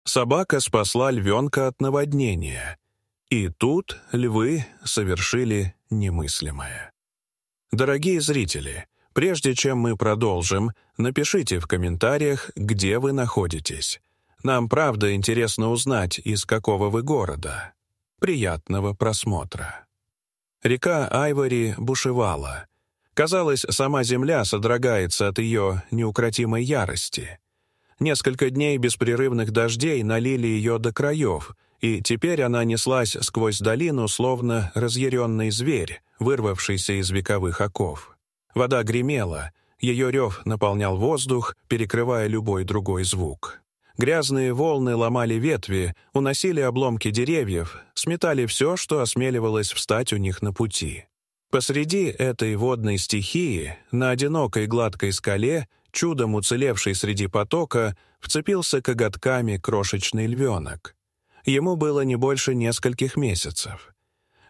Собака спасла львенка от наводнения. И тут львы совершили немыслимое. Дорогие зрители, прежде чем мы продолжим, напишите в комментариях, где вы находитесь. Нам правда интересно узнать, из какого вы города. Приятного просмотра. Река Айвори бушевала. Казалось, сама земля содрогается от ее неукротимой ярости. Несколько дней беспрерывных дождей налили ее до краев, и теперь она неслась сквозь долину, словно разъяренный зверь, вырвавшийся из вековых оков. Вода гремела, ее рев наполнял воздух, перекрывая любой другой звук. Грязные волны ломали ветви, уносили обломки деревьев, сметали все, что осмеливалось встать у них на пути. Посреди этой водной стихии, на одинокой гладкой скале, чудом уцелевший среди потока, вцепился коготками крошечный львенок. Ему было не больше нескольких месяцев.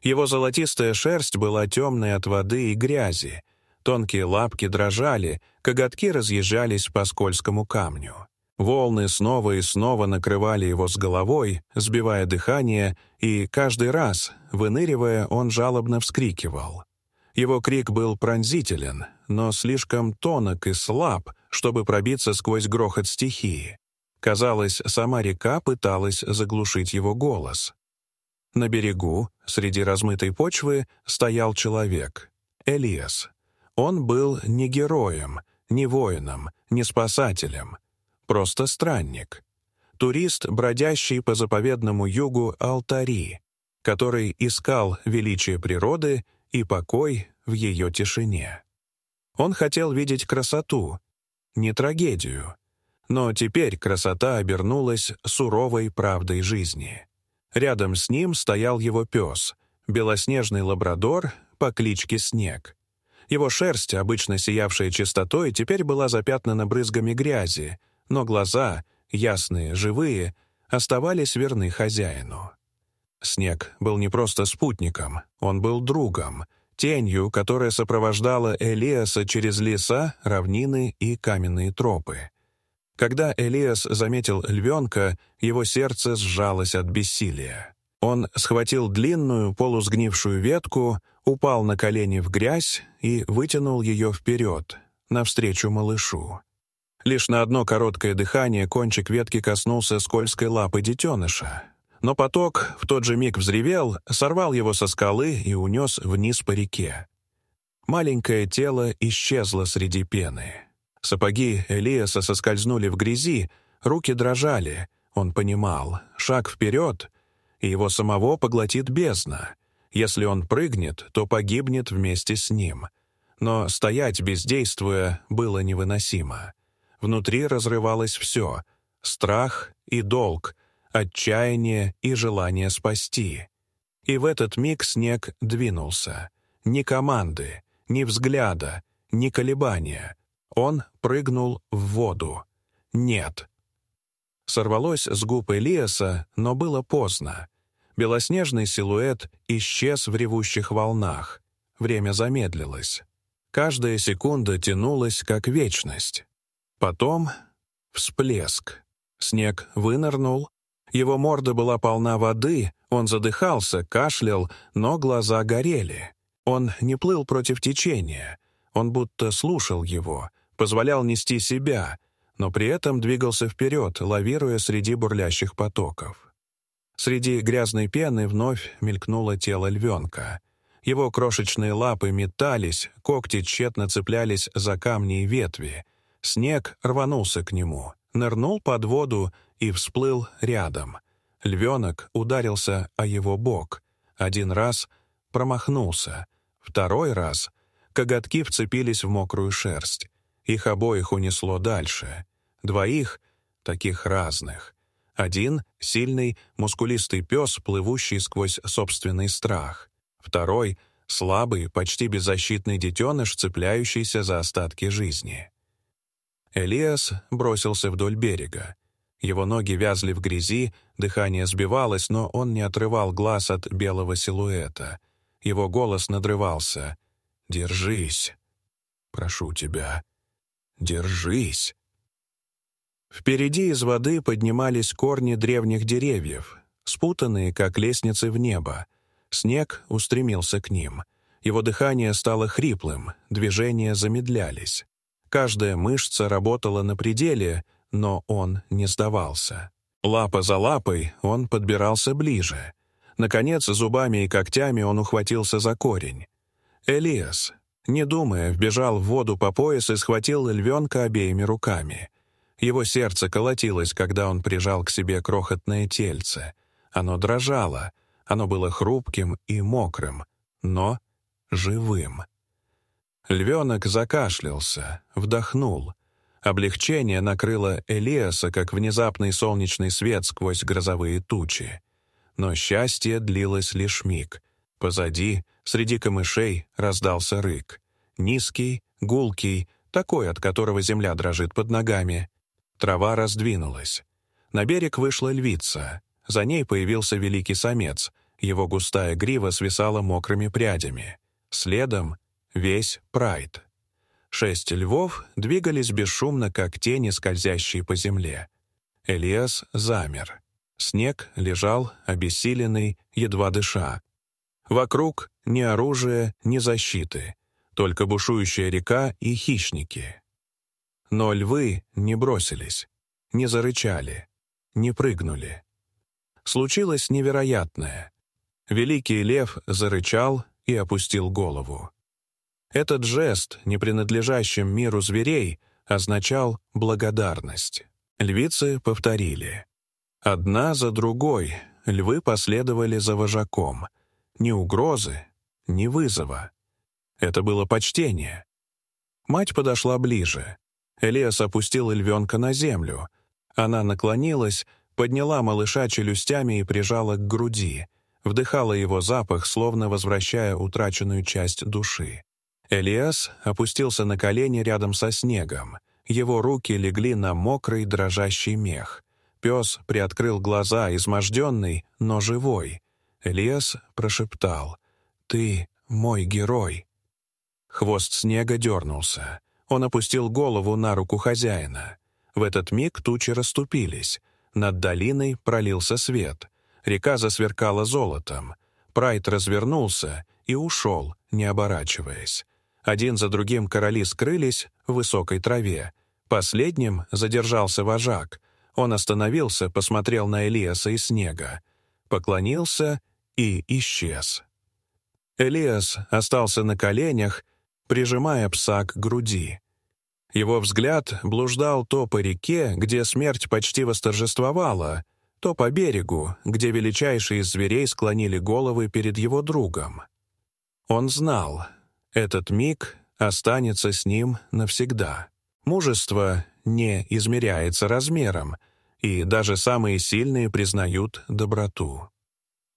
Его золотистая шерсть была темной от воды и грязи, тонкие лапки дрожали, коготки разъезжались по скользкому камню. Волны снова и снова накрывали его с головой, сбивая дыхание, и каждый раз, выныривая, он жалобно вскрикивал. Его крик был пронзителен, но слишком тонок и слаб, чтобы пробиться сквозь грохот стихии. Казалось, сама река пыталась заглушить его голос. На берегу, среди размытой почвы, стоял человек — Элиас. Он был не героем, не воином, не спасателем. Просто странник. Турист, бродящий по заповедному югу Алтари, который искал величие природы и покой в ее тишине. Он хотел видеть красоту, не трагедию. Но теперь красота обернулась суровой правдой жизни. Рядом с ним стоял его пес, белоснежный лабрадор по кличке Снег. Его шерсть, обычно сиявшая чистотой, теперь была запятнана брызгами грязи, но глаза, ясные, живые, оставались верны хозяину. Снег был не просто спутником, он был другом, тенью, которая сопровождала Элиаса через леса, равнины и каменные тропы. Когда Элиас заметил львенка, его сердце сжалось от бессилия. Он схватил длинную, полусгнившую ветку, упал на колени в грязь и вытянул ее вперед, навстречу малышу. Лишь на одно короткое дыхание кончик ветки коснулся скользкой лапы детеныша. Но поток в тот же миг взревел, сорвал его со скалы и унес вниз по реке. Маленькое тело исчезло среди пены. Сапоги Элиаса соскользнули в грязи, руки дрожали. Он понимал, шаг вперед, и его самого поглотит бездна. Если он прыгнет, то погибнет вместе с ним. Но стоять, бездействуя, было невыносимо. Внутри разрывалось все — страх и долг, отчаяние и желание спасти. И в этот миг Снег двинулся. Ни команды, ни взгляда, ни колебания. Он прыгнул в воду. Нет. Сорвалось с губ Элиаса, но было поздно. Белоснежный силуэт исчез в ревущих волнах. Время замедлилось. Каждая секунда тянулась, как вечность. Потом всплеск. Снег вынырнул. Его морда была полна воды, он задыхался, кашлял, но глаза горели. Он не плыл против течения. Он будто слушал его, позволял нести себя, но при этом двигался вперед, лавируя среди бурлящих потоков. Среди грязной пены вновь мелькнуло тело львенка. Его крошечные лапы метались, когти тщетно цеплялись за камни и ветви. Снег рванулся к нему, нырнул под воду и всплыл рядом. Львенок ударился о его бок. Один раз промахнулся. Второй раз коготки вцепились в мокрую шерсть. Их обоих унесло дальше. Двоих, таких разных. Один — сильный, мускулистый пес, плывущий сквозь собственный страх. Второй — слабый, почти беззащитный детеныш, цепляющийся за остатки жизни. Элиас бросился вдоль берега. Его ноги вязли в грязи, дыхание сбивалось, но он не отрывал глаз от белого силуэта. Его голос надрывался. «Держись! Прошу тебя, держись!» Впереди из воды поднимались корни древних деревьев, спутанные, как лестницы в небо. Снег устремился к ним. Его дыхание стало хриплым, движения замедлялись. Каждая мышца работала на пределе, но он не сдавался. Лапа за лапой он подбирался ближе. Наконец, зубами и когтями он ухватился за корень. Элиас, не думая, вбежал в воду по пояс и схватил львенка обеими руками. Его сердце колотилось, когда он прижал к себе крохотное тельце. Оно дрожало, оно было хрупким и мокрым, но живым. Львенок закашлялся, вдохнул. Облегчение накрыло Элиаса, как внезапный солнечный свет сквозь грозовые тучи. Но счастье длилось лишь миг. Позади, среди камышей, раздался рык. Низкий, гулкий, такой, от которого земля дрожит под ногами. Трава раздвинулась. На берег вышла львица. За ней появился великий самец. Его густая грива свисала мокрыми прядями. Следом весь прайд. 6 львов двигались бесшумно, как тени, скользящие по земле. Элиас замер. Снег лежал, обессиленный, едва дыша. Вокруг ни оружия, ни защиты, только бушующая река и хищники. Но львы не бросились, не зарычали, не прыгнули. Случилось невероятное. Великий лев зарычал и опустил голову. Этот жест, не принадлежащим миру зверей, означал благодарность. Львицы повторили. Одна за другой львы последовали за вожаком. Ни угрозы, ни вызова. Это было почтение. Мать подошла ближе. Элиас опустил львенка на землю. Она наклонилась, подняла малыша челюстями и прижала к груди. Вдыхала его запах, словно возвращая утраченную часть души. Элиас опустился на колени рядом со снегом. Его руки легли на мокрый дрожащий мех. Пес приоткрыл глаза, изможденный, но живой. Элиас прошептал: «Ты мой герой». Хвост снега дернулся. Он опустил голову на руку хозяина. В этот миг тучи расступились. Над долиной пролился свет. Река засверкала золотом. Прайд развернулся и ушел, не оборачиваясь. Один за другим короли скрылись в высокой траве. Последним задержался вожак. Он остановился, посмотрел на Элиаса и снега, поклонился и исчез. Элиас остался на коленях, прижимая пса к груди. Его взгляд блуждал то по реке, где смерть почти восторжествовала, то по берегу, где величайшие из зверей склонили головы перед его другом. Он знал, этот миг останется с ним навсегда. Мужество не измеряется размером, и даже самые сильные признают доброту.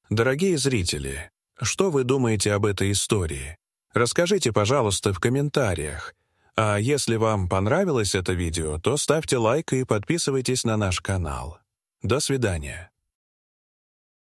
Дорогие зрители, что вы думаете об этой истории? Расскажите, пожалуйста, в комментариях. А если вам понравилось это видео, то ставьте лайк и подписывайтесь на наш канал. До свидания.